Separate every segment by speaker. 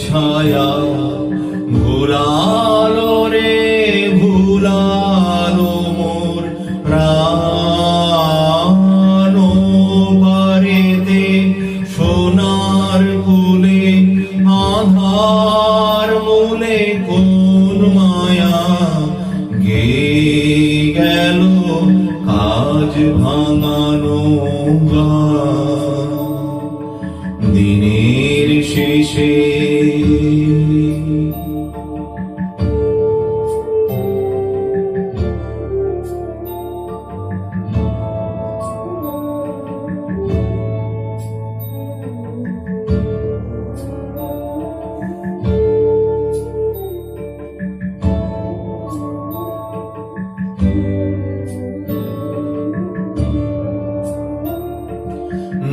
Speaker 1: ছায়া ভুলালো রে ভুলালো মোর প্রাণ পারেতে সোনার কুলে আধার মূলে কোন মায়া গে গেল কাজ ভাঙানো গান দিনের শেষে।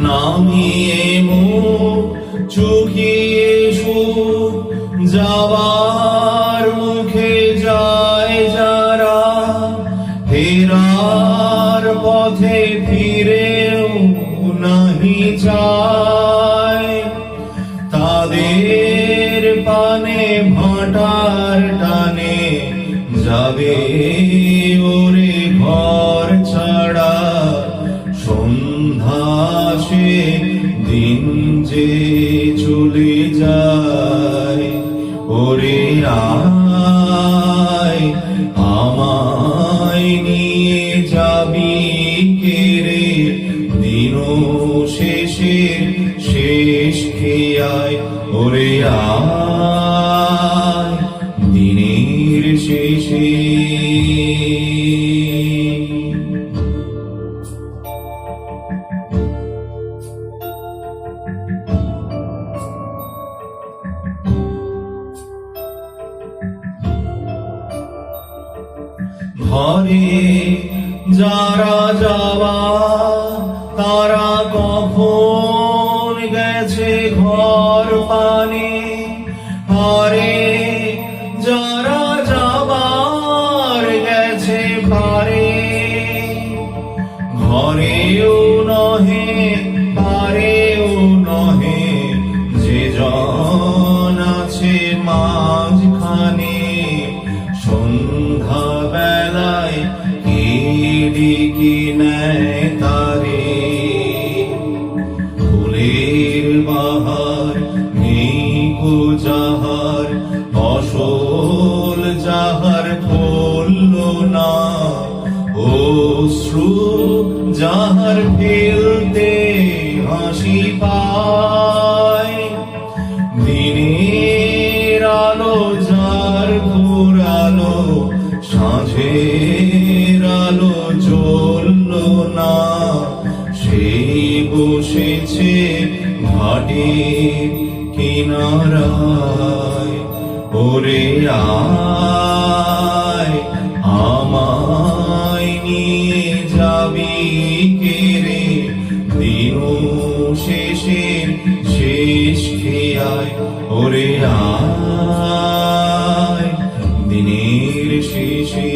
Speaker 1: নামিয়ে মুখ চুকিয়ে সুখ যাওয়ার মুখে যায় যারা ফেরার পথে ফিরেও নাহি চায় তাদের পানে ভাটার টানে যাবে ওরে ঘর ছাড়া সন্ধ্যা সে দিন যে চলে যায় ওরে আয় আমায় নিয়ে যাবি কেরে দিন শেষে শেষ খেয়ায় ওরে আয় দিনের শেষে। ঘরে যারা যাওয়া তারা কখন গেছে ঘর পানে পারে যারা যাবার গেছে পারে ঘরেও নহে পারেও নহে যে জন আছে মাঝখানে সন্ধ্যা বেলায় কে ডেকে নেয় তারে ফুলের বাহার নেই কো যাহার ফসল যাহার ফলল না অশ্রু যাহার ফেলতে হাসি পায় দিনের আলো যার ঘোরালো সাঁঝের আলো জ্বলল না সেই বসেছে ঘাটের কিনারায় ওরে আয় আমায় নিয়ে যাবি কেরে দিন শেষের শেষ খেয়ায় ওরে আয় দিনের শেষে।